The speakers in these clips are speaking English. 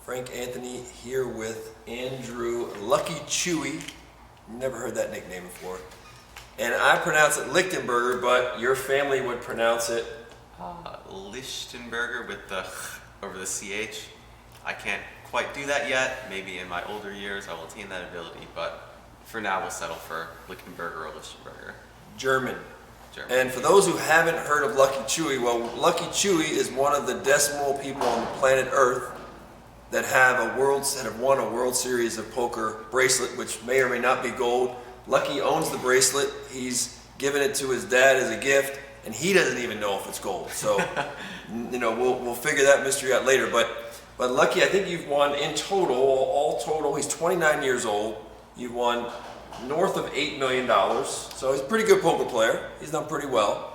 Frank Anthony here with Andrew Lucky Chewy. Never heard that nickname before. And I pronounce it Lichtenberger, but your family would pronounce it Lichtenberger with the over the CH. I can't quite do that yet. Maybe in my older years I will attain that ability, but for now we'll settle for Lichtenberger or Lichtenberger. German. And for those who haven't heard of Lucky Chewy, well, Lucky Chewy is one of the decimal people on the planet Earth that have won a World Series of Poker bracelet, which may or may not be gold. Lucky owns the bracelet. He's given it to his dad as a gift, and he doesn't even know if it's gold. So, we'll figure that mystery out later. But Lucky, I think you've won in total, all total. He's 29 years old. You've won north of $8 million. So he's a pretty good poker player. He's done pretty well.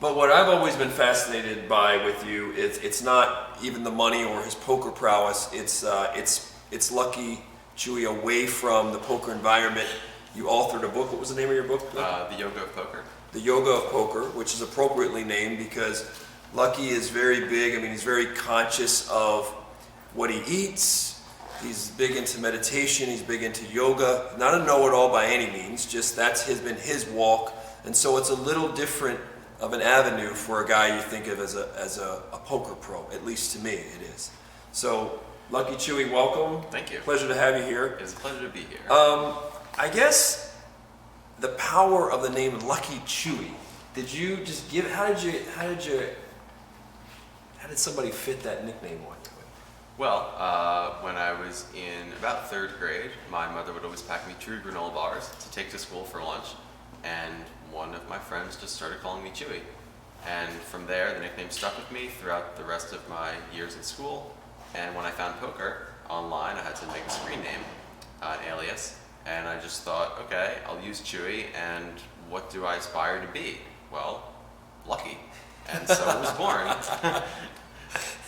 But what I've always been fascinated by with you is it's not even the money or his poker prowess. It's Lucky Chewy away from the poker environment. You authored a book. What was the name of your book? The Yoga of Poker. The Yoga of Poker, which is appropriately named because Lucky is very big. I mean, he's very conscious of what he eats. He's big into meditation. He's big into yoga. Not a know-it-all by any means. Just that's been his walk. And so it's a little different of an avenue for a guy you think of as a poker pro. At least to me, it is. So, Lucky Chewy, welcome. Thank you. Pleasure to have you here. It's a pleasure to be here. I guess the power of the name Lucky Chewy. Did you just give? How did somebody fit that nickname on you? Well, when I was in about 3rd grade, my mother would always pack me Chewy granola bars to take to school for lunch, and one of my friends just started calling me Chewy. And from there, the nickname stuck with me throughout the rest of my years in school. And when I found poker online, I had to make a screen name, an alias, and I just thought, okay, I'll use Chewy, and what do I aspire to be? Well, Lucky. And so I was born.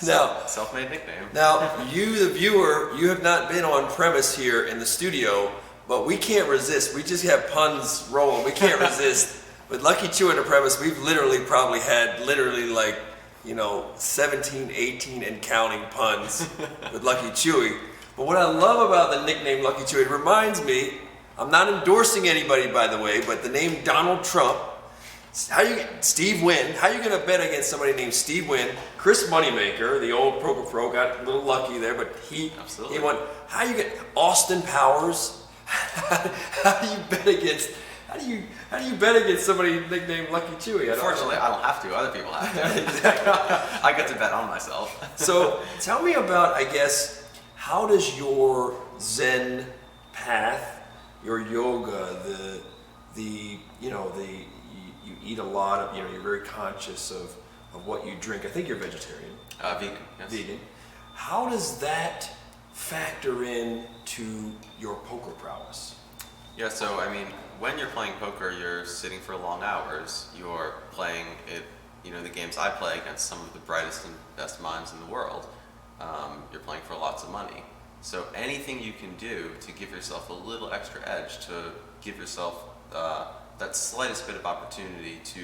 Now, self-made nickname. Now, you, the viewer, you have not been on premise here in the studio, but we can't resist. We just have puns rolling. We can't resist. With Lucky Chewy on the premise, we've probably had 17, 18 and counting puns with Lucky Chewy. But what I love about the nickname Lucky Chewy, it reminds me, I'm not endorsing anybody by the way, but the name Donald Trump, Steve Wynn, how are you going to bet against somebody named Steve Wynn? Chris Moneymaker, the old poker pro, got a little lucky there, but he won. How you get Austin Powers? How do you bet against somebody nicknamed Lucky Chewy? Unfortunately, I don't have to. Other people have to. Exactly. I get to bet on myself. So tell me about, I guess, how does your Zen path, your yoga, you eat a lot of, you're very conscious of what you drink. I think you're vegetarian. Vegan, yes. Vegan. How does that factor in to your poker prowess? Yeah, so I mean, when you're playing poker, you're sitting for long hours. You're playing it, the games I play against some of the brightest and best minds in the world. You're playing for lots of money. So anything you can do to give yourself a little extra edge, to give yourself that slightest bit of opportunity to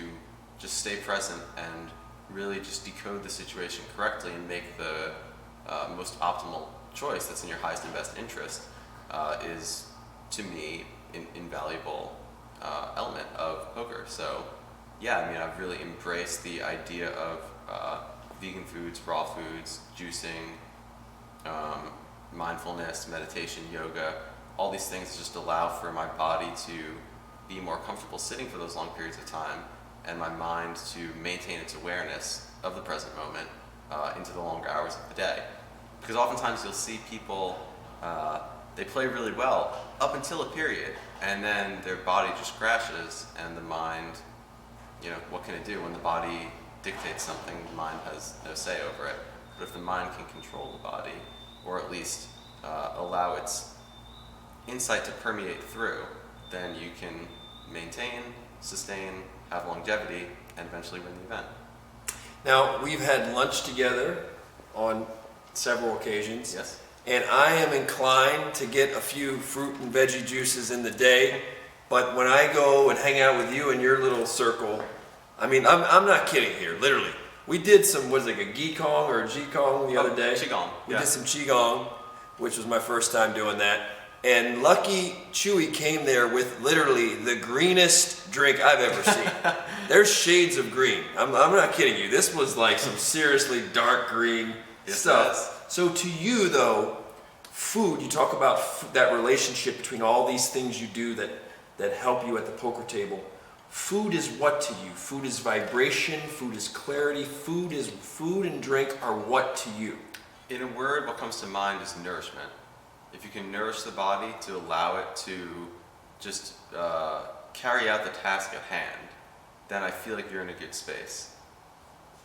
just stay present and really just decode the situation correctly and make the most optimal choice that's in your highest and best interest is, to me, an invaluable element of poker. So, yeah, I mean, I've really embraced the idea of vegan foods, raw foods, juicing, mindfulness, meditation, yoga, all these things just allow for my body to be more comfortable sitting for those long periods of time, and my mind to maintain its awareness of the present moment into the longer hours of the day. Because oftentimes you'll see people, they play really well up until a period, and then their body just crashes, and the mind, what can it do? When the body dictates something, the mind has no say over it. But if the mind can control the body, or at least allow its insight to permeate through, then you can maintain, sustain, have longevity, and eventually win the event. Now, we've had lunch together on several occasions. Yes. And I am inclined to get a few fruit and veggie juices in the day, but when I go and hang out with you in your little circle, I mean, I'm not kidding here, literally. We did some, was it like a Qigong or a Qigong the other day? Qigong. We yeah. did some Qigong, which was my first time doing that. And Lucky Chewy came there with literally the greenest drink I've ever seen. There's shades of green. I'm not kidding you. This was like some seriously dark green stuff. So to you though, food, you talk about that relationship between all these things you do that help you at the poker table. Food is what to you? Food is vibration, food is clarity, food and drink are what to you? In a word, what comes to mind is nourishment. If you can nourish the body to allow it to just carry out the task at hand, then I feel like you're in a good space.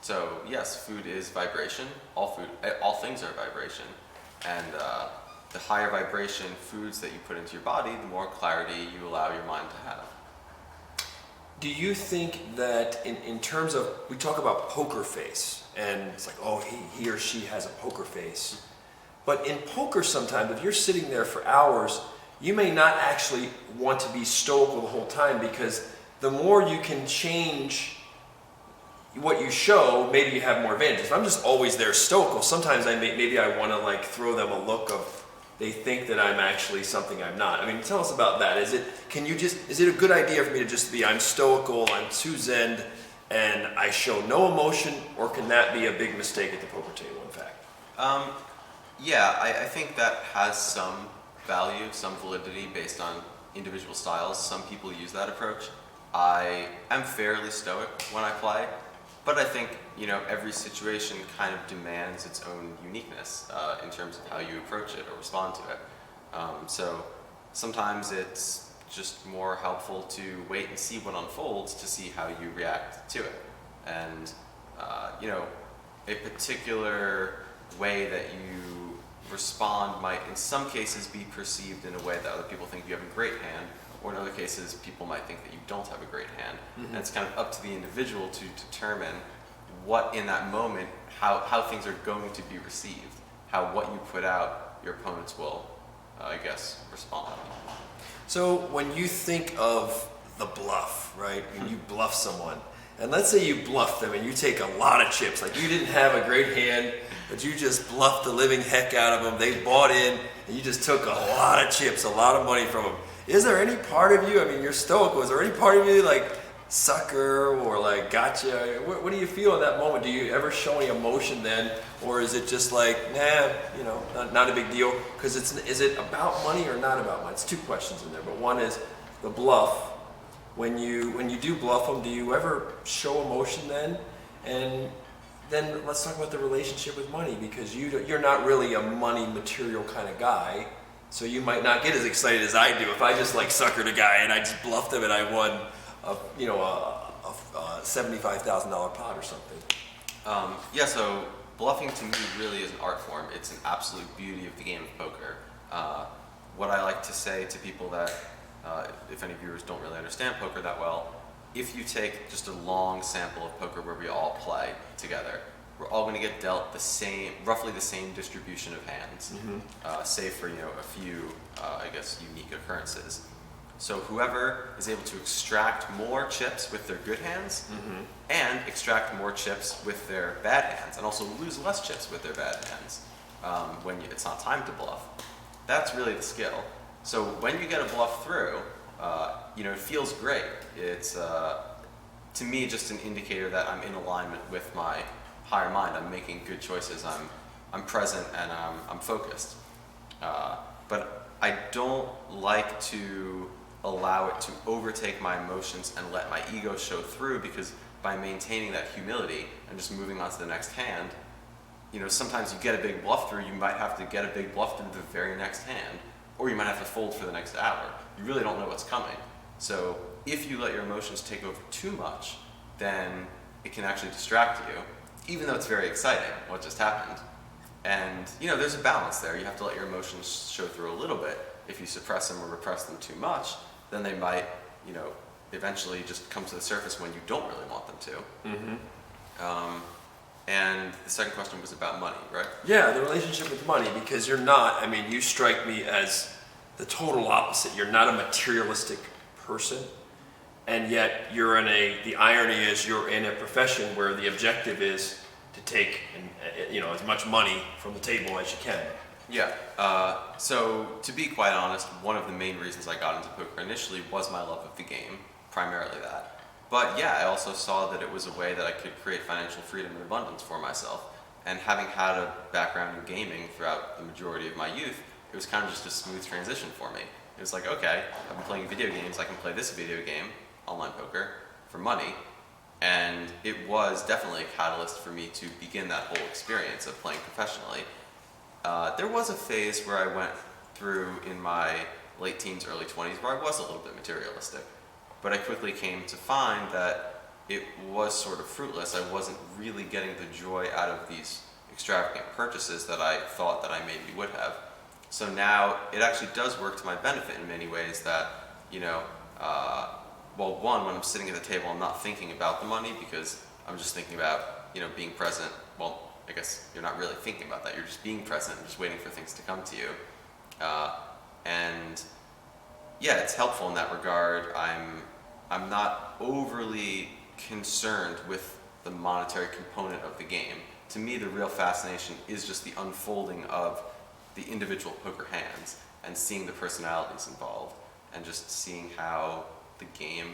So yes, food is vibration. All things are vibration. And the higher vibration foods that you put into your body, the more clarity you allow your mind to have. Do you think that in terms of, we talk about poker face, and it's like, oh, he or she has a poker face. But in poker sometimes, if you're sitting there for hours, you may not actually want to be stoical the whole time, because the more you can change what you show, maybe you have more advantage. If I'm just always there stoical, sometimes maybe I want to like throw them a look of, they think that I'm actually something I'm not. I mean, tell us about that. Is it a good idea for me to just be, I'm stoical, I'm too zen, and I show no emotion, or can that be a big mistake at the poker table, in fact? Yeah, I think that has some value, some validity based on individual styles. Some people use that approach. I am fairly stoic when I play, but I think, every situation kind of demands its own uniqueness in terms of how you approach it or respond to it. So sometimes it's just more helpful to wait and see what unfolds to see how you react to it. And, a particular way that you respond might in some cases be perceived in a way that other people think you have a great hand, or in other cases people might think that you don't have a great hand. And it's kind of up to the individual to determine what in that moment, how things are going to be received, how what you put out, your opponents will, respond. So when you think of the bluff, right? When you bluff someone, and let's say you bluff them and you take a lot of chips, like you didn't have a great hand, but you just bluffed the living heck out of them. They bought in and you just took a lot of chips, a lot of money from them. Is there any part of you, I mean, you're stoical, is there any part of you like sucker or like gotcha? What do you feel in that moment? Do you ever show any emotion then? Or is it just like, nah, not a big deal? Because is it about money or not about money? It's two questions in there, but one is the bluff. When you do bluff them, do you ever show emotion then? And then let's talk about the relationship with money, because you're not really a money material kind of guy, so you might not get as excited as I do if I just like suckered a guy and I just bluffed him and I won a $75,000 pot or something. So bluffing to me really is an art form. It's an absolute beauty of the game of poker. What I like to say to people that, if any viewers don't really understand poker that well, if you take just a long sample of poker where we all play together, we're all going to get dealt roughly the same distribution of hands, save for a few, unique occurrences. So whoever is able to extract more chips with their good hands and extract more chips with their bad hands, and also lose less chips with their bad hands when it's not time to bluff, that's really the skill. So when you get a bluff through, it feels great. It's, to me, just an indicator that I'm in alignment with my higher mind. I'm making good choices. I'm present and I'm focused. But I don't like to allow it to overtake my emotions and let my ego show through, because by maintaining that humility and just moving on to the next hand, sometimes you get a big bluff through, you might have to get a big bluff through the very next hand, or you might have to fold for the next hour. You really don't know what's coming. So if you let your emotions take over too much, then it can actually distract you, even though it's very exciting what just happened. And there's a balance there. You have to let your emotions show through a little bit. If you suppress them or repress them too much, then they might, eventually just come to the surface when you don't really want them to. And the second question was about money, right? Yeah, the relationship with money, because you strike me as the total opposite. You're not a materialistic person. and yet you're in the irony is you're in a profession where the objective is to take as much money from the table as you can. Yeah. So to be quite honest, one of the main reasons I got into poker initially was my love of the game, primarily that. But yeah, I also saw that it was a way that I could create financial freedom and abundance for myself. And having had a background in gaming throughout the majority of my youth, it was kind of just a smooth transition for me. It was like, okay, I've been playing video games, I can play this video game, online poker, for money. And it was definitely a catalyst for me to begin that whole experience of playing professionally. There was a phase where I went through in my late teens, early 20s, where I was a little bit materialistic. But I quickly came to find that it was sort of fruitless. I wasn't really getting the joy out of these extravagant purchases that I thought that I maybe would have. So now it actually does work to my benefit in many ways that, one, when I'm sitting at the table, I'm not thinking about the money because I'm just thinking about, being present. Well, I guess you're not really thinking about that. You're just being present and just waiting for things to come to you. And yeah, it's helpful in that regard. I'm not overly concerned with the monetary component of the game. To me, the real fascination is just the unfolding of the individual poker hands and seeing the personalities involved and just seeing how the game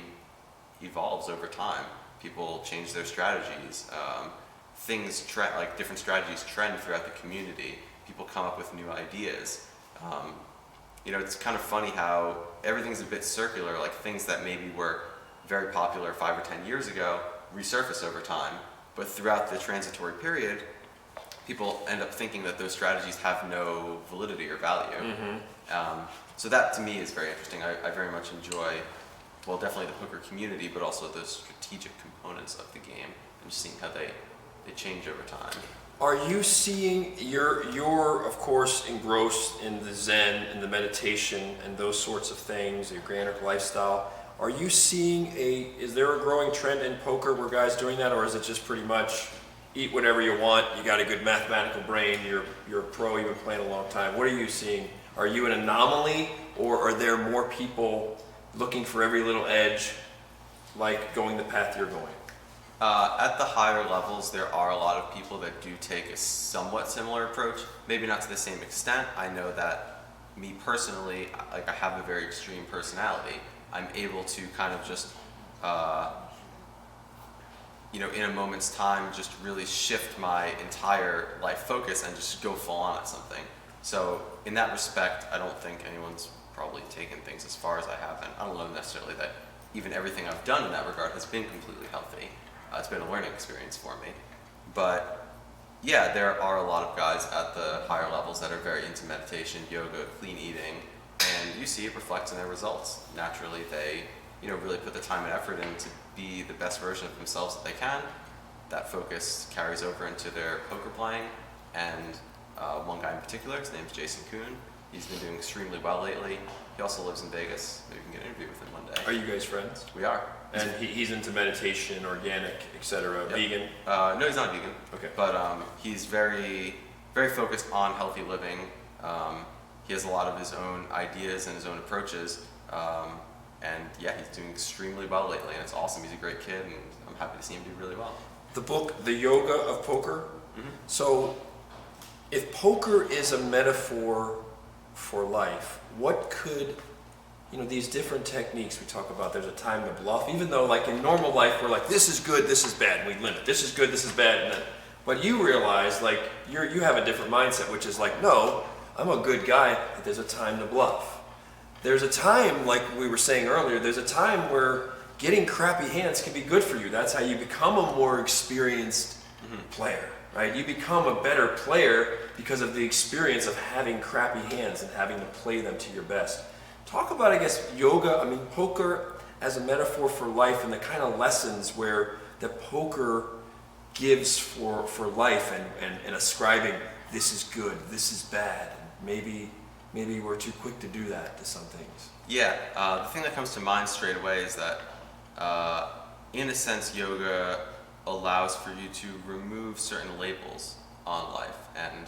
evolves over time. People change their strategies. Different strategies trend throughout the community. People come up with new ideas. It's kind of funny how everything's a bit circular, like things that maybe were very popular 5 or 10 years ago resurface over time, but throughout the transitory period, people end up thinking that those strategies have no validity or value. Mm-hmm. So that to me is very interesting. I very much enjoy, definitely the poker community, but also the strategic components of the game and just seeing how they change over time. Are you seeing, you're of course engrossed in the Zen and the meditation and those sorts of things, your Granic lifestyle. Are you seeing is there a growing trend in poker where guys doing that, or is it just pretty much eat whatever you want, you got a good mathematical brain, you're a pro, you've been playing a long time? What are you seeing? Are you an anomaly, or are there more people looking for every little edge, like going the path you're going? At the higher levels, there are a lot of people that do take a somewhat similar approach, maybe not to the same extent. I know that me personally, I have a very extreme personality. I'm able to kind of just, in a moment's time, just really shift my entire life focus and just go full on at something. So in that respect, I don't think anyone's probably taken things as far as I have, and I don't know necessarily that even everything I've done in that regard has been completely healthy. It's been a learning experience for me. But yeah, there are a lot of guys at the higher levels that are very into meditation, yoga, clean eating, and you see it reflects in their results. Naturally, they really put the time and effort in to be the best version of themselves that they can. That focus carries over into their poker playing, and one guy in particular, his name's Jason Kuhn. He's been doing extremely well lately. He also lives in Vegas. Maybe we can get an interview with him one day. Are you guys friends? We are. And he's into meditation, organic, etc. Yep. Vegan? No, he's not vegan. Okay. But he's very, very focused on healthy living. He has a lot of his own ideas and his own approaches. And yeah, he's doing extremely well lately, and it's awesome. He's a great kid, and I'm happy to see him do really well. The book, The Yoga of Poker. Mm-hmm. So, if poker is a metaphor for life, what could, these different techniques we talk about, there's a time to bluff, even though like in normal life we're like, this is good, this is bad, and we limit, this is good, this is bad, and then, but you realize like you have a different mindset, which is like, no, I'm a good guy, but there's a time to bluff. There's a time, like we were saying earlier, there's a time where getting crappy hands can be good for you. That's how you become a more experienced player, right? You become a better player because of the experience of having crappy hands and having to play them to your best. Talk about, I guess, yoga, poker as a metaphor for life and the kind of lessons where the poker gives for life and ascribing this is good, this is bad. Maybe we're too quick to do that to some things. Yeah, the thing that comes to mind straight away is that in a sense, yoga allows for you to remove certain labels on life. And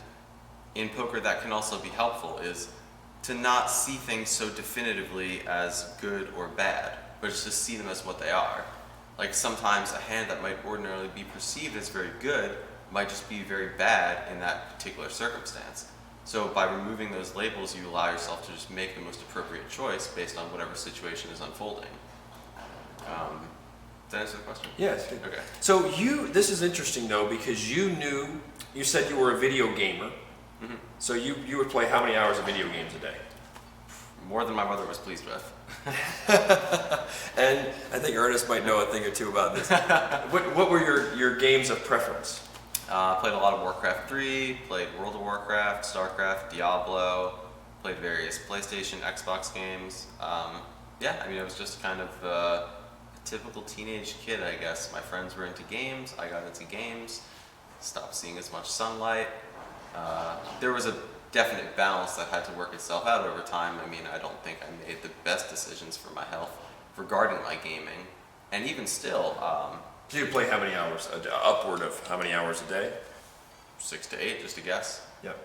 in poker, that can also be helpful, is to not see things so definitively as good or bad. but it's just see them as what they are. Like sometimes a hand that might ordinarily be perceived as very good might just be very bad in that particular circumstance. So by removing those labels, you allow yourself to just make the most appropriate choice based on whatever situation is unfolding. Does that answer the question? Yes. Okay. So this is interesting though, because you said you were a video gamer. Mm-hmm. So you would play how many hours of video games a day? More than my mother was pleased with. And I think Ernest might know a thing or two about this. What were your games of preference? Played a lot of Warcraft 3, played World of Warcraft, StarCraft, Diablo, played various PlayStation, Xbox games. It was just kind of a typical teenage kid, I guess. My friends were into games, I got into games, stopped seeing as much sunlight. There was a definite balance that had to work itself out over time. I don't think I made the best decisions for my health regarding my gaming. And even still, So you play how many hours? Upward of how many hours a day? 6 to 8, just a guess. Yep.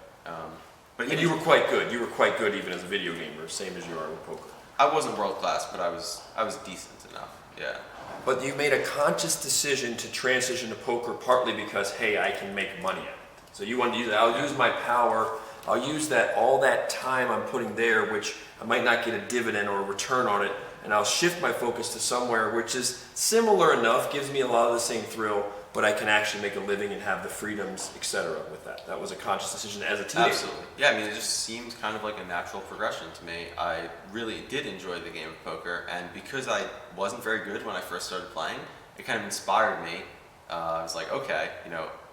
But And you were quite good. You were quite good even as a video gamer, same as you are with poker. I wasn't world class, but I was decent enough. Yeah. But you made a conscious decision to transition to poker partly because, hey, I can make money at it. So you wanted to use that. I'll use my power. I'll use all that time I'm putting there, which I might not get a dividend or a return on it, and I'll shift my focus to somewhere which is similar enough, gives me a lot of the same thrill, but I can actually make a living and have the freedoms, etc. with that. That was a conscious decision as a teenager. Absolutely. Yeah, it just seemed kind of like a natural progression to me. I really did enjoy the game of poker, and because I wasn't very good when I first started playing, it kind of inspired me. I was like, okay,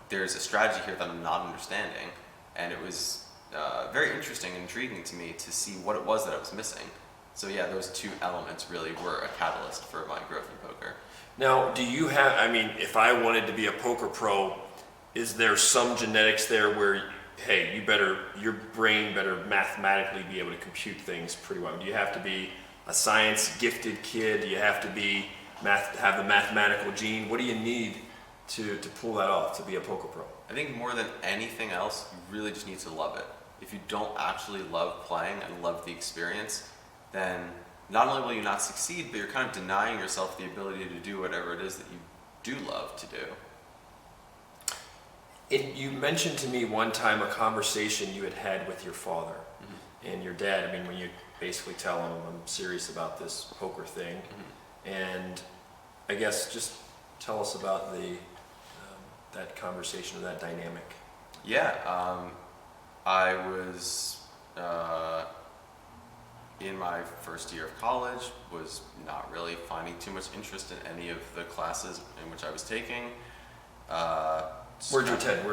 there's a strategy here that I'm not understanding, and it was very interesting and intriguing to me to see what it was that I was missing. So yeah, those two elements really were a catalyst for my growth in poker. Now, do you have, if I wanted to be a poker pro, is there some genetics there where, hey, your brain better mathematically be able to compute things pretty well? Do you have to be a science gifted kid? Do you have to have the mathematical gene? What do you need to pull that off, to be a poker pro? I think more than anything else, you really just need to love it. If you don't actually love playing and love the experience, then not only will you not succeed, but you're kind of denying yourself the ability to do whatever it is that you do love to do. You mentioned to me one time a conversation you had with your father and your dad. When you basically tell him, I'm serious about this poker thing. And I guess just tell us about that conversation or that dynamic. Yeah, I was in my first year of college, was not really finding too much interest in any of the classes in which I was taking. Where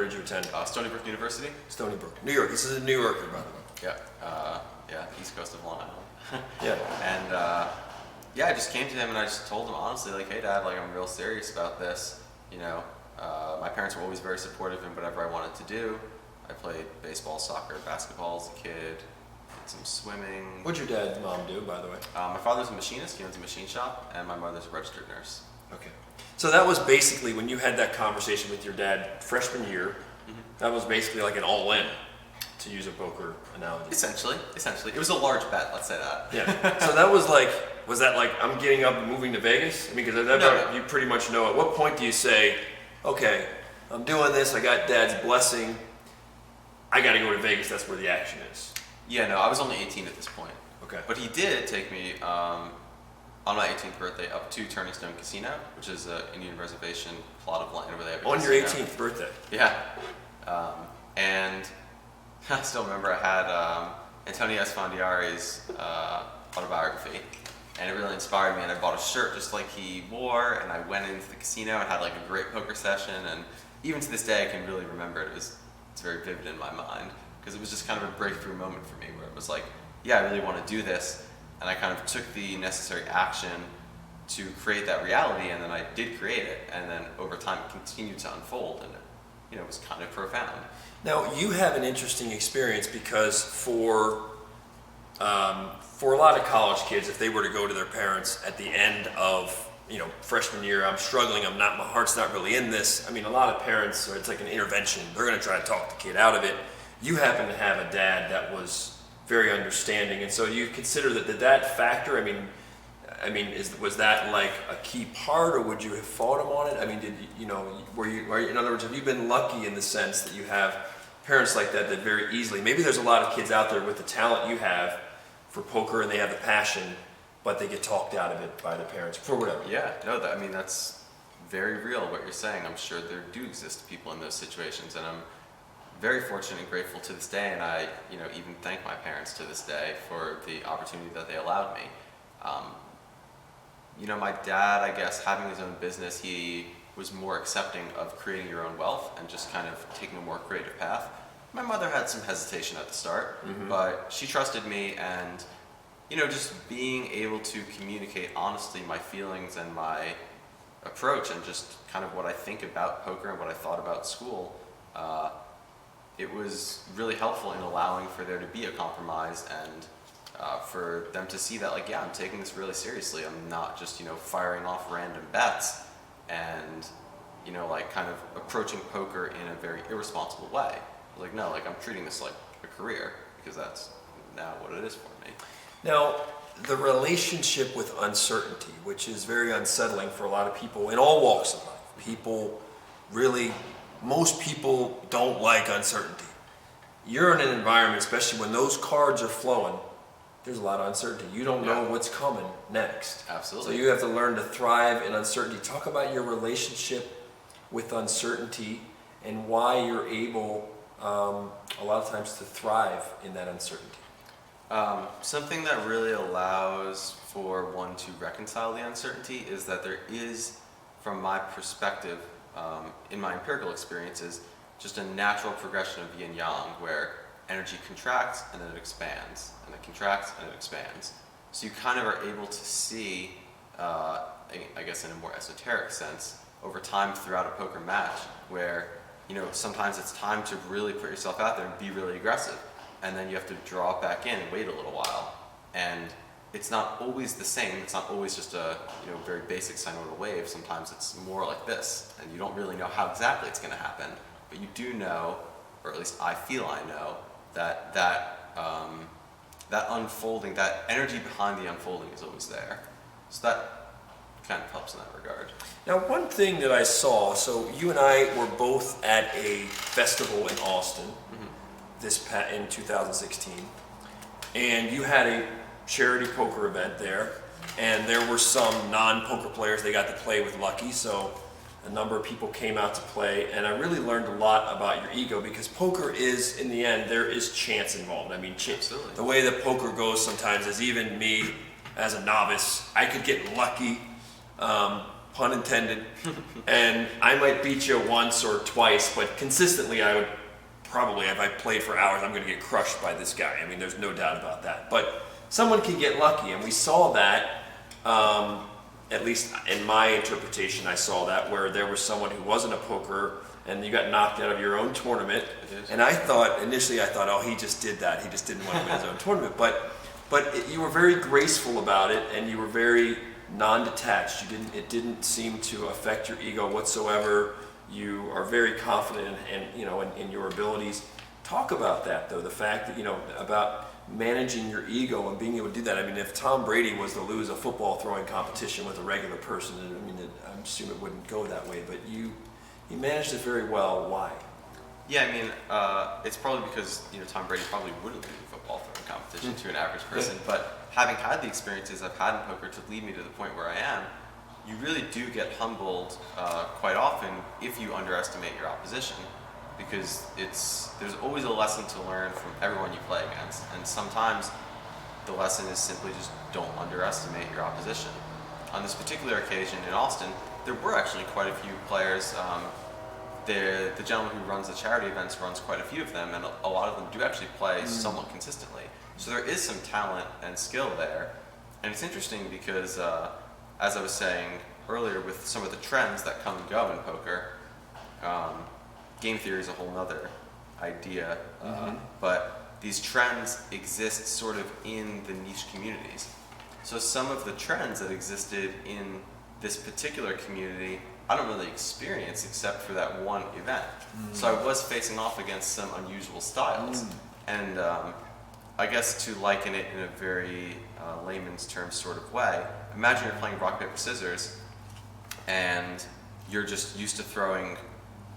did you attend? Stony Brook University. Stony Brook, New York. This is a New Yorker, by the way. Yeah, east coast of Long Island. Yeah. And I just came to him and I just told him honestly, like, hey Dad, like I'm real serious about this. My parents were always very supportive in whatever I wanted to do. I played baseball, soccer, basketball as a kid, did some swimming. What'd your dad and mom do, by the way? My father's a machinist, he owns a machine shop, and my mother's a registered nurse. Okay. So that was basically, when you had that conversation with your dad freshman year, that was basically like an all-in, to use a poker analogy. Essentially. It was a large bet, let's say that. Yeah. So that was that like, I'm getting up and moving to Vegas? Because No. You pretty much know, at what point do you say, okay, I'm doing this, I got Dad's blessing, I gotta go to Vegas, that's where the action is? Yeah, no, I was only 18 at this point. Okay. But he did take me on my 18th birthday up to Turning Stone Casino, which is an Indian reservation plot of land where they have a On your casino. 18th birthday? Yeah. And I still remember I had Antonio Esfandiari's autobiography, and it really inspired me, and I bought a shirt just like he wore, and I went into the casino and had like a great poker session, and even to this day I can really remember it. It's very vivid in my mind, because it was just kind of a breakthrough moment for me, where it was like, yeah, I really want to do this, and I kind of took the necessary action to create that reality, and then I did create it, and then over time it continued to unfold, and it was kind of profound. Now, you have an interesting experience, because for a lot of college kids, if they were to go to their parents at the end of freshman year, I'm struggling, my heart's not really in this. A lot of parents, or it's like an intervention, they're going to try to talk the kid out of it. You happen to have a dad that was very understanding, and so you consider that factor. I mean, was that like a key part, or would you have fought him on it? I mean, in other words, have you been lucky in the sense that you have parents like that very easily, maybe there's a lot of kids out there with the talent you have for poker and they have the passion, but they get talked out of it by their parents for whatever. Yeah, no, I mean, that's very real what you're saying. I'm sure there do exist people in those situations, and I'm very fortunate and grateful to this day, and I, even thank my parents to this day for the opportunity that they allowed me. My dad, I guess, having his own business, he was more accepting of creating your own wealth and just kind of taking a more creative path. My mother had some hesitation at the start, but she trusted me, and just being able to communicate honestly my feelings and my approach and just kind of what I think about poker and what I thought about school, it was really helpful in allowing for there to be a compromise and for them to see that, like, yeah, I'm taking this really seriously. I'm not just, firing off random bets and, like kind of approaching poker in a very irresponsible way. Like, no, like I'm treating this like a career because that's now what it is for me. Now, the relationship with uncertainty, which is very unsettling for a lot of people in all walks of life. Most people don't like uncertainty. You're in an environment, especially when those cards are flowing, there's a lot of uncertainty. You don't know what's coming next. Absolutely. So you have to learn to thrive in uncertainty. Talk about your relationship with uncertainty and why you're able, a lot of times, to thrive in that uncertainty. Something that really allows for one to reconcile the uncertainty is that there is, from my perspective, in my empirical experiences, just a natural progression of yin yang where energy contracts and then it expands, and it contracts and it expands. So you kind of are able to see, I guess in a more esoteric sense, over time throughout a poker match where, sometimes it's time to really put yourself out there and be really aggressive. And then you have to draw it back in and wait a little while. And it's not always the same. It's not always just a very basic sinusoidal wave. Sometimes it's more like this, and you don't really know how exactly it's going to happen. But you do know, or at least I feel I know, that unfolding, that energy behind the unfolding is always there. So that kind of helps in that regard. Now, one thing that I saw, so you and I were both at a festival in Austin in 2016, and you had a charity poker event there, and there were some non-poker players. They got to play with Lucky, so a number of people came out to play, and I really learned a lot about your ego, because poker is, in the end, there is chance involved. I mean, Absolutely. The way that poker goes sometimes is, even me as a novice, I could get lucky, pun intended, and I might beat you once or twice, but consistently I would probably, if I played for hours, I'm going to get crushed by this guy. I mean, there's no doubt about that. But someone can get lucky, and we saw that, at least in my interpretation, I saw that, where there was someone who wasn't a poker, and you got knocked out of your own tournament. And initially I thought, oh, he just did that. He just didn't want to win his own tournament. But you were very graceful about it, and you were very non-detached. It didn't seem to affect your ego whatsoever. You are very confident in your abilities. Talk about that, though, the fact that, about managing your ego and being able to do that. I mean, if Tom Brady was to lose a football throwing competition with a regular person, I assume it wouldn't go that way, but you managed it very well. Why? Yeah, I mean, it's probably because, Tom Brady probably wouldn't lose a football throwing competition to an average person, but having had the experiences I've had in poker to lead me to the point where I am, you really do get humbled quite often if you underestimate your opposition, because there's always a lesson to learn from everyone you play against, and sometimes the lesson is simply just don't underestimate your opposition. On this particular occasion in Austin, there were actually quite a few players. The gentleman who runs the charity events runs quite a few of them, and a lot of them do actually play somewhat consistently. So there is some talent and skill there, and it's interesting because as I was saying earlier, with some of the trends that come and go in poker, game theory is a whole nother idea, but these trends exist sort of in the niche communities. So some of the trends that existed in this particular community, I don't really experience except for that one event. So I was facing off against some unusual styles. And I guess to liken it in a very layman's terms sort of way, imagine you're playing rock, paper, scissors, and you're just used to throwing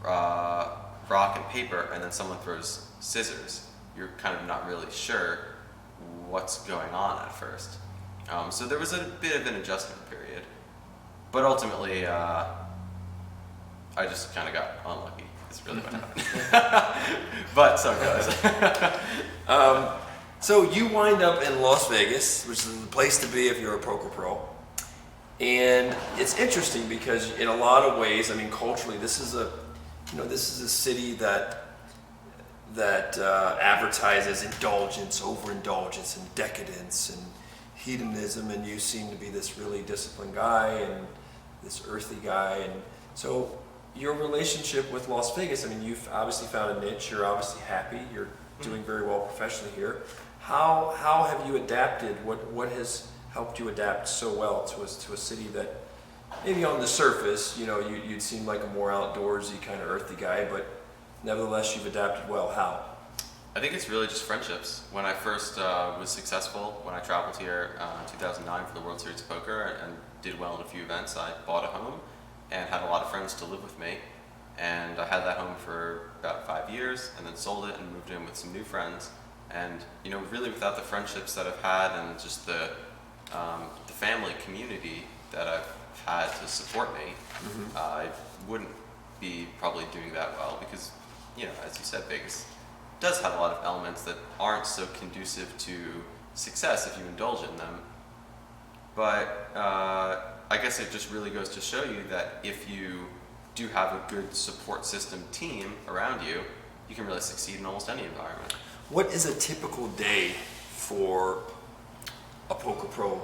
rock and paper, and then someone throws scissors. You're kind of not really sure what's going on at first. So there was a bit of an adjustment period, but ultimately I just kind of got unlucky. Is really what happened. But so it goes. So you wind up in Las Vegas, which is the place to be if you're a poker pro. And it's interesting because in a lot of ways, I mean, culturally, this is a city that advertises indulgence, overindulgence, and decadence and hedonism. And you seem to be this really disciplined guy and this earthy guy. And so your relationship with Las Vegas, I mean, you've obviously found a niche. You're obviously happy. You're doing very well professionally here. How have you adapted? What has helped you adapt so well to a city that maybe on the surface, you'd seem like a more outdoorsy kind of earthy guy, but nevertheless you've adapted well. How? I think it's really just friendships. When I first was successful, when I traveled here in 2009 for the World Series of Poker and did well in a few events, I bought a home and had a lot of friends to live with me. And I had that home for about 5 years and then sold it and moved in with some new friends. And really without the friendships that I've had and just the family community that I've had to support me, I wouldn't be probably doing that well because, as you said, Vegas does have a lot of elements that aren't so conducive to success if you indulge in them. But I guess it just really goes to show you that if you do have a good support system team around you, you can really succeed in almost any environment. What is a typical day for a poker pro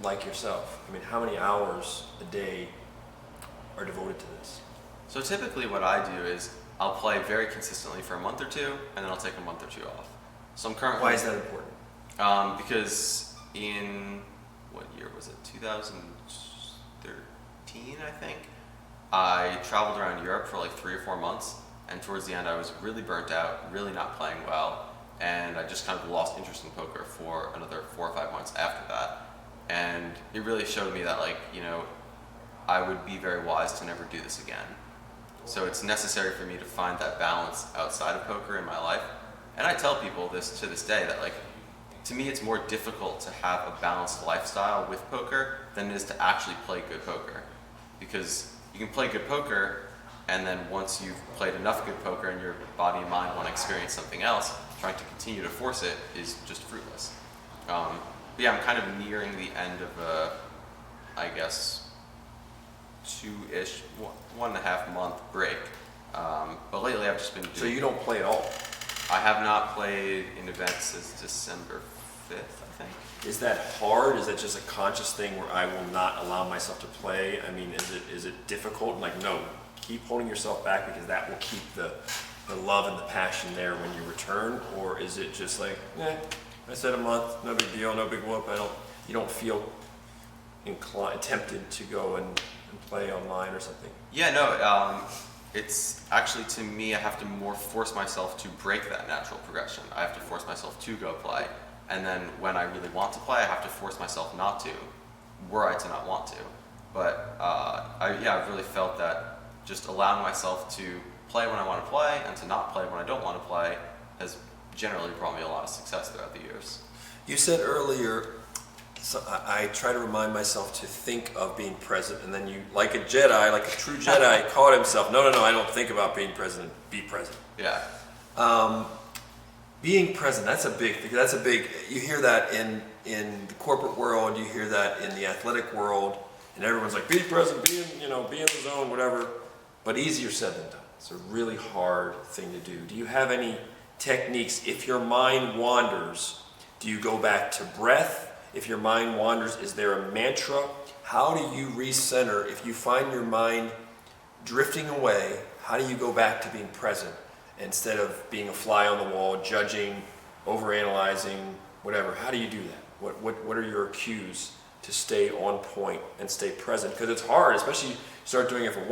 like yourself? I mean, how many hours a day are devoted to this? So typically what I do is I'll play very consistently for a month or two, and then I'll take a month or two off. So I'm currently... Why is that important? Because in, what year was it? 2013, I think. I traveled around Europe for like 3 or 4 months, and towards the end I was really burnt out, really not playing well, and I just kind of lost interest in poker for another 4 or 5 months after that. And it really showed me that I would be very wise to never do this again. So it's necessary for me to find that balance outside of poker in my life. And I tell people this to this day that to me it's more difficult to have a balanced lifestyle with poker than it is to actually play good poker. Because you can play good poker, and then once you've played enough good poker and your body and mind want to experience something else, trying to continue to force it is just fruitless. But yeah, I'm kind of nearing the end of I guess, 1.5 month break. But lately I've just been doing... So you don't play at all? I have not played in events since December 5th, I think. Is that hard? Is that just a conscious thing where I will not allow myself to play? I mean, is it difficult? No, keep holding yourself back because that will keep the love and the passion there when you return? Or is it just I said a month, no big deal, no big whoop. You don't feel tempted to go and play online or something? Yeah, no, it's actually, to me, I have to more force myself to break that natural progression. I have to force myself to go play. And then when I really want to play, I have to force myself not to, were I to not want to. But I've really felt that just allowing myself to play when I want to play and to not play when I don't want to play has generally brought me a lot of success throughout the years. You said earlier, so I try to remind myself to think of being present, and then you, like a Jedi, like a true Jedi, caught himself, no, I don't think about being present, be present. Yeah. Being present, that's a big, you hear that in the corporate world, you hear that in the athletic world, and everyone's like, be present, be in the zone, whatever, but easier said than done. It's a really hard thing to do. Do you have any techniques? If your mind wanders, do you go back to breath? If your mind wanders, is there a mantra? How do you recenter? If you find your mind drifting away, how do you go back to being present instead of being a fly on the wall, judging, overanalyzing, whatever? How do you do that? What are your cues to stay on point and stay present? Because it's hard, especially you start doing it for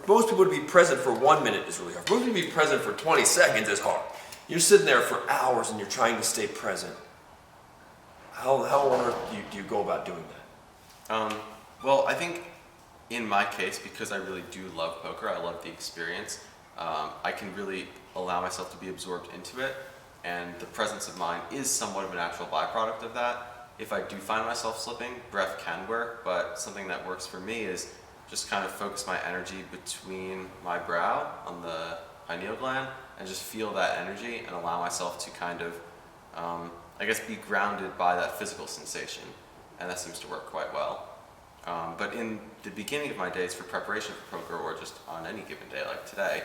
most people to be present for 1 minute is really hard. For most people to be present for 20 seconds is hard. You're sitting there for hours and you're trying to stay present. How on earth do you go about doing that? Well, I think in my case, because I really do love poker, I love the experience, I can really allow myself to be absorbed into it, and the presence of mind is somewhat of a natural byproduct of that. If I do find myself slipping, breath can work, but something that works for me is just kind of focus my energy between my brow on the pineal gland and just feel that energy and allow myself to kind of, I guess, be grounded by that physical sensation, and that seems to work quite well. But in the beginning of my days for preparation for poker, or just on any given day like today,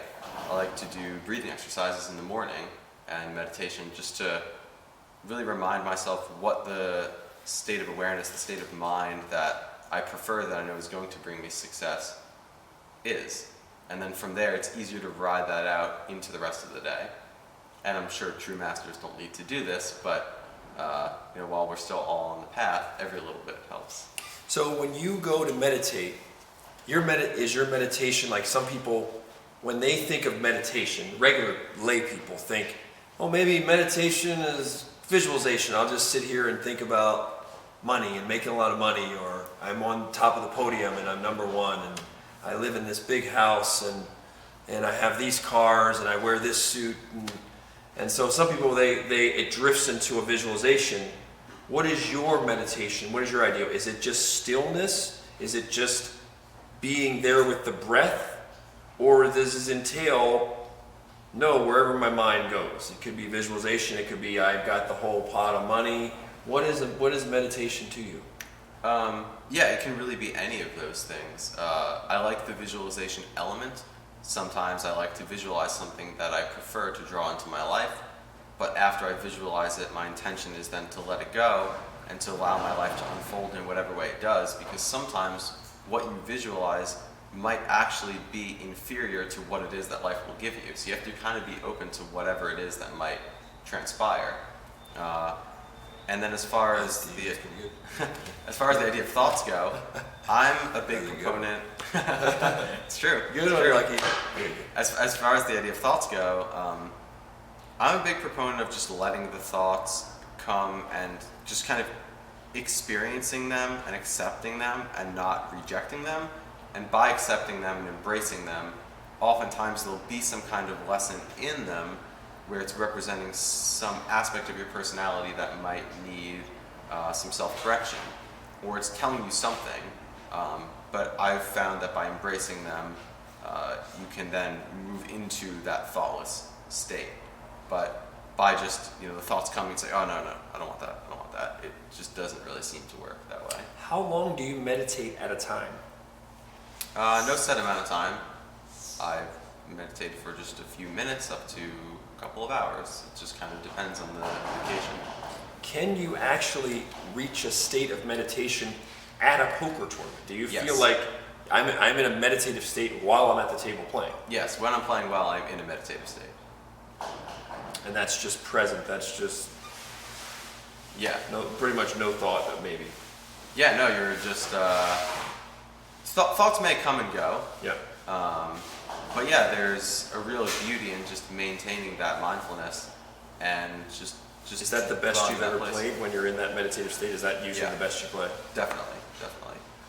I like to do breathing exercises in the morning and meditation just to really remind myself what the state of awareness, the state of mind that I prefer, that I know is going to bring me success is. And then from there, it's easier to ride that out into the rest of the day. And I'm sure true masters don't need to do this, but while we're still all on the path, every little bit helps. So when you go to meditate, is your meditation like some people, when they think of meditation, regular lay people think, oh, maybe meditation is visualization. I'll just sit here and think about money and making a lot of money, or I'm on top of the podium and I'm number one, and I live in this big house, and I have these cars, and I wear this suit, and so some people it drifts into a visualization. What is your meditation? What is your idea? Is it just stillness? Is it just being there with the breath? Or does it entail, wherever my mind goes? It could be visualization, it could be I've got the whole pot of money. What is meditation to you? Yeah, it can really be any of those things. I like the visualization element. Sometimes I like to visualize something that I prefer to draw into my life. But after I visualize it, my intention is then to let it go and to allow my life to unfold in whatever way it does, because sometimes what you visualize might actually be inferior to what it is that life will give you. So you have to kind of be open to whatever it is that might transpire. And then as far as the idea of thoughts go, I'm a big proponent. It's true. Good, it's true. lucky. As far as the idea of thoughts go, I'm a big proponent of just letting the thoughts come and just kind of experiencing them and accepting them and not rejecting them. And by accepting them and embracing them, oftentimes there'll be some kind of lesson in them where it's representing some aspect of your personality that might need some self-correction, or it's telling you something. But I've found that by embracing them, you can then move into that thoughtless state. But by just, the thoughts coming and say, oh, no, I don't want that, it just doesn't really seem to work that way. How long do you meditate at a time? No set amount of time. I've meditated for just a few minutes up to a couple of hours. It just kind of depends on the occasion. Can you actually reach a state of meditation at a poker tournament? Do you Yes. feel like I'm in a meditative state while I'm at the table playing? Yes, when I'm playing well, I'm in a meditative state. And that's just present, that's just Yeah. pretty much no thought, but maybe. Yeah, no, you're just, thoughts may come and go. Yeah. But yeah, there's a real beauty in just maintaining that mindfulness and just. Is that the best dwelling you've in that ever place. played when you're in that meditative state? Is that usually Yeah. the best you play? Definitely.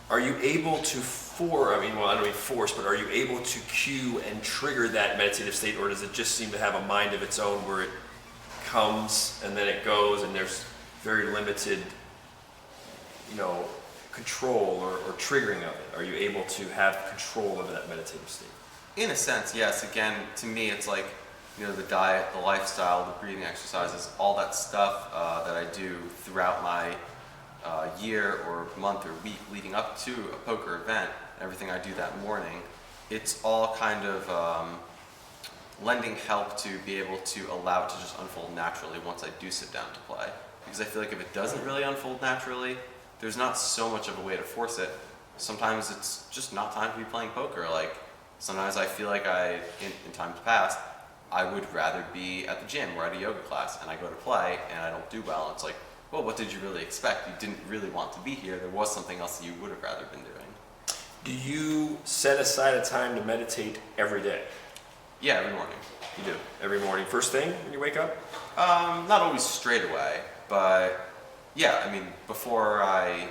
Are you able to I don't mean force, but are you able to cue and trigger that meditative state, or does it just seem to have a mind of its own where it comes and then it goes and there's very limited, control or triggering of it? Are you able to have control over that meditative state? In a sense, yes. Again, to me, it's like, the diet, the lifestyle, the breathing exercises, all that stuff that I do throughout my year or month or week leading up to a poker event, everything I do that morning, it's all kind of lending help to be able to allow it to just unfold naturally once I do sit down to play. Because I feel like if it doesn't really unfold naturally, there's not so much of a way to force it. Sometimes it's just not time to be playing poker. Like, sometimes I feel like in times past, I would rather be at the gym or at a yoga class, and I go to play and I don't do well. And it's like, well, what did you really expect? You didn't really want to be here. There was something else that you would have rather been doing. Do you set aside a time to meditate every day? Yeah, every morning. You do. Every morning, first thing when you wake up? Not always straight away, but yeah, before I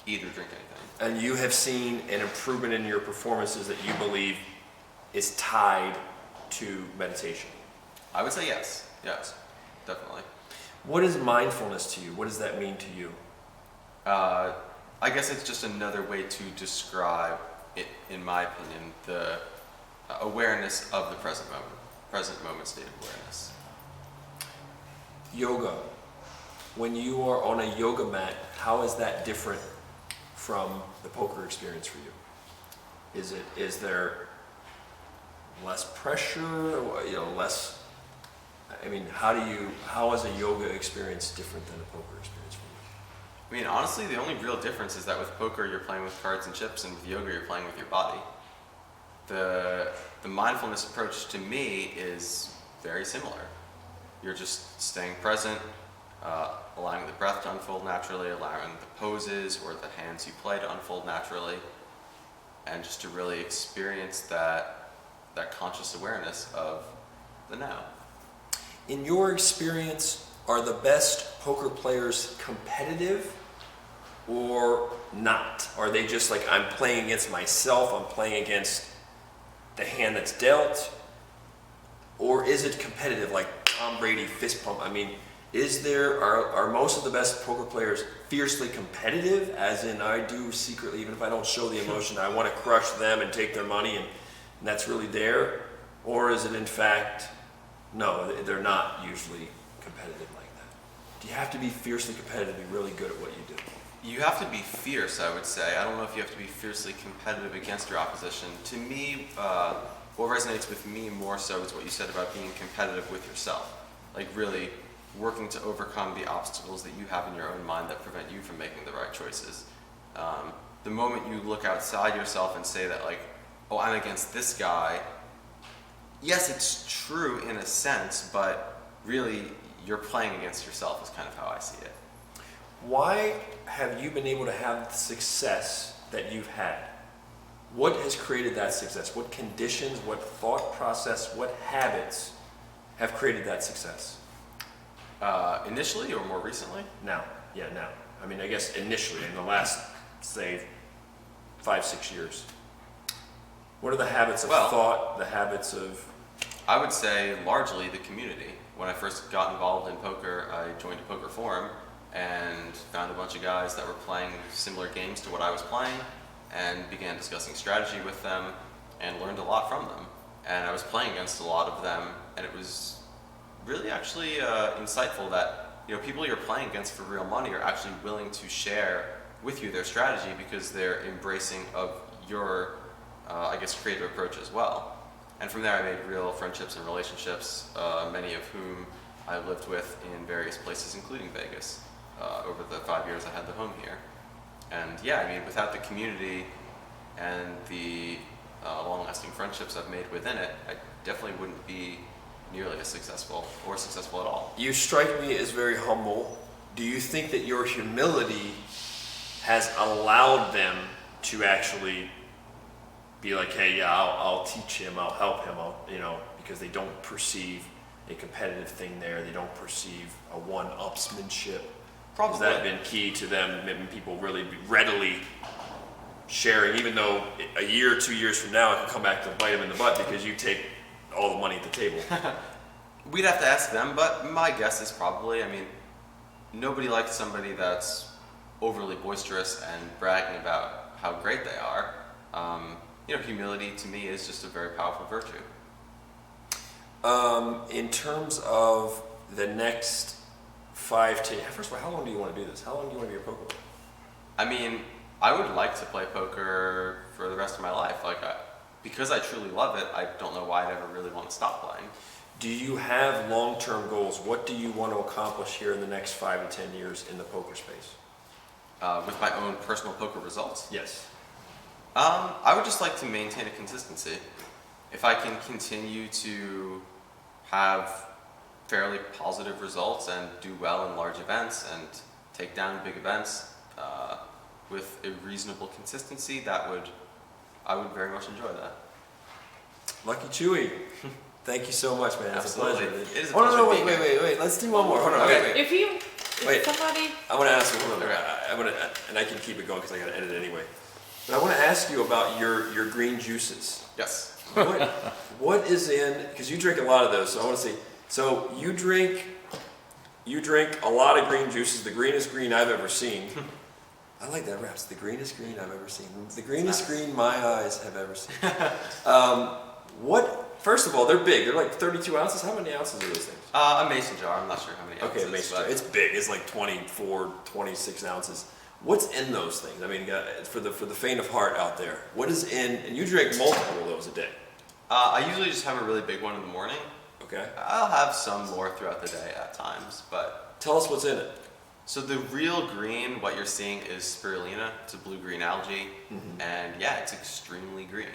either drink anything. And you have seen an improvement in your performances that you believe is tied to meditation. I would say yes. Yes, definitely. What is mindfulness to you? What does that mean to you? I guess it's just another way to describe it, in my opinion, the awareness of the present moment state of awareness. Yoga. When you are on a yoga mat, how is that different from the poker experience for you? Is there less pressure, less? I mean, how is a yoga experience different than a poker experience for you? I mean, honestly, the only real difference is that with poker, you're playing with cards and chips, and with yoga, you're playing with your body. The mindfulness approach to me is very similar. You're just staying present, allowing the breath to unfold naturally, allowing the poses or the hands you play to unfold naturally, and just to really experience that conscious awareness of the now. In your experience, are the best poker players competitive or not? Are they just like, I'm playing against myself, I'm playing against the hand that's dealt? Or is it competitive, like Tom Brady fist pump? I mean, are most of the best poker players fiercely competitive, as in I do secretly, even if I don't show the emotion, I want to crush them and take their money, and that's really there? Or is it in fact, no, they're not usually competitive like that? Do you have to be fiercely competitive to be really good at what you do? You have to be fierce, I would say. I don't know if you have to be fiercely competitive against your opposition. To me, what resonates with me more so is what you said about being competitive with yourself. Like really working to overcome the obstacles that you have in your own mind that prevent you from making the right choices. The moment you look outside yourself and say that like, oh, I'm against this guy, yes, it's true in a sense, but really you're playing against yourself is kind of how I see it. Why have you been able to have the success that you've had? What has created that success? What conditions, what thought process, what habits have created that success? Initially or more recently? Now. I mean, I guess initially, in the last, say, 5-6 years. What are the habits of thought, the habits of... I would say largely the community. When I first got involved in poker, I joined a poker forum and found a bunch of guys that were playing similar games to what I was playing and began discussing strategy with them and learned a lot from them. And I was playing against a lot of them, and it was really actually insightful that people you're playing against for real money are actually willing to share with you their strategy because they're embracing of your, creative approach as well. And from there I made real friendships and relationships, many of whom I lived with in various places, including Vegas, over the 5 years I had the home here. And without the community and the long-lasting friendships I've made within it, I definitely wouldn't be nearly as successful or successful at all. You strike me as very humble. Do you think that your humility has allowed them to actually be like, hey, I'll teach him, I'll help him, because they don't perceive a competitive thing there, they don't perceive a one-upsmanship? Probably. Has that been key to them, making people really be readily sharing, even though a year or 2 years from now it can come back to bite them in the butt because you take all the money at the table? We'd have to ask them, but my guess is probably, nobody likes somebody that's overly boisterous and bragging about how great they are. Humility to me is just a very powerful virtue. In terms of the next 5 to... First of all, how long do you want to do this? How long do you want to be a poker player? I would like to play poker for the rest of my life. Because I truly love it, I don't know why I'd ever really want to stop playing. Do you have long-term goals? What do you want to accomplish here in the next 5 to 10 years in the poker space? With my own personal poker results? Yes. I would just like to maintain a consistency. If I can continue to have fairly positive results and do well in large events and take down big events with a reasonable consistency, I would very much enjoy that. Lucky Chewy, thank you so much, man. It's Absolutely. a pleasure. It is a pleasure. Wait. Let's do one more. Hold on. Okay. Wait. If Wait, Somebody. I want to ask you one other. Okay. And I can keep it going because I got to edit it anyway. But I want to ask you about your green juices. Yes. What is in? Because you drink a lot of those, so I want to see. So you drink a lot of green juices. The greenest green I've ever seen. I like that rap. It's the greenest green I've ever seen. The greenest green my eyes have ever seen. What? First of all, they're big. They're like 32 ounces. How many ounces are those things? A mason jar. I'm not sure how many ounces. Okay, a mason jar. It's big. It's like 24, 26 ounces. What's in those things? I mean, for the faint of heart out there, what is in? And you drink multiple of those a day. I usually just have a really big one in the morning. Okay. I'll have some more throughout the day at times, but... Tell us what's in it. So the real green, what you're seeing is spirulina. It's a blue-green algae, and yeah, it's extremely green.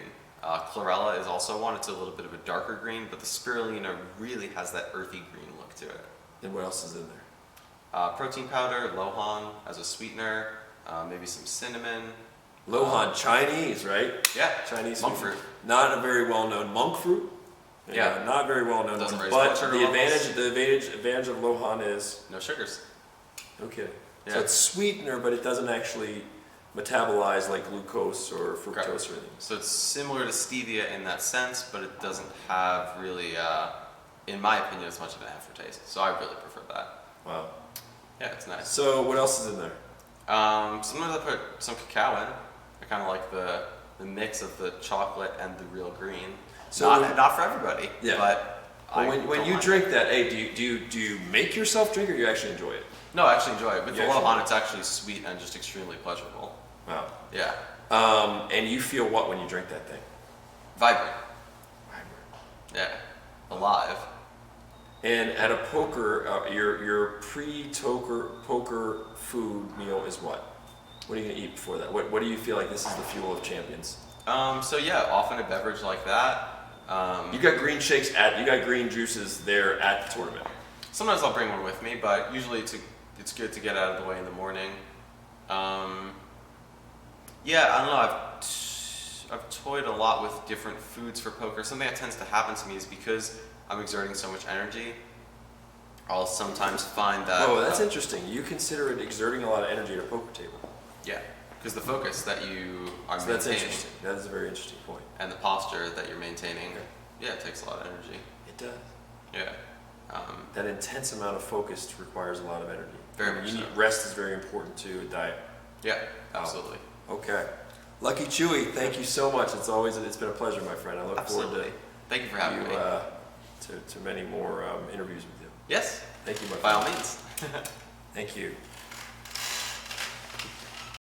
Chlorella is also one. It's a little bit of a darker green, but the spirulina really has that earthy green look to it. And what else is in there? Protein powder, lohan as a sweetener, maybe some cinnamon. Lohan, Chinese, right? Yeah, Chinese monk fruit. fruit. Not a very well-known monk fruit. Yeah. Not very well-known Doesn't one. raise But blood sugar the levels. advantage of Lohan is No sugars. okay. Yeah. So it's sweetener, but it doesn't actually metabolize like glucose or fructose Correct. or anything. So it's similar to stevia in that sense, but it doesn't have really, in my opinion, as much of an aftertaste. So I really prefer that. Wow. Yeah, it's nice. So what else is in there? Sometimes I put some cacao in. I kind of like the mix of the chocolate and the real green. So not for everybody, Yeah. but when you drink that, hey, do you make yourself drink or do you actually enjoy it? No, I actually enjoy it. With You the actually Lohan, enjoy it's actually sweet and just extremely pleasurable. Wow. Yeah. And you feel what when you drink that thing? Vibrant. Yeah. Alive. And at a poker, your pre-poker food meal is what? What are you gonna eat before that? What do you feel like this is the fuel of champions? So yeah, often a beverage like that. You got green shakes you got green juices there at the tournament. Sometimes I'll bring one with me, but usually it's good to get out of the way in the morning. Yeah, I don't know. I've toyed a lot with different foods for poker. Something that tends to happen to me is because I'm exerting so much energy, I'll sometimes find that... Oh, that's interesting. You consider it exerting a lot of energy at a poker table. Yeah, because the focus that you are So maintaining... that's interesting. That is a very interesting point. And the posture that you're maintaining, yeah, it takes a lot of energy. It does. Yeah. That intense amount of focus requires a lot of energy. Very much so. Rest is very important too, diet. Yeah, absolutely. Okay. Lucky Chewy, thank you so much. It's been a pleasure, my friend. I look Absolutely. forward Thank you for to having me. to many more interviews with you. Yes, Thank you, my friend. by all means. Thank you.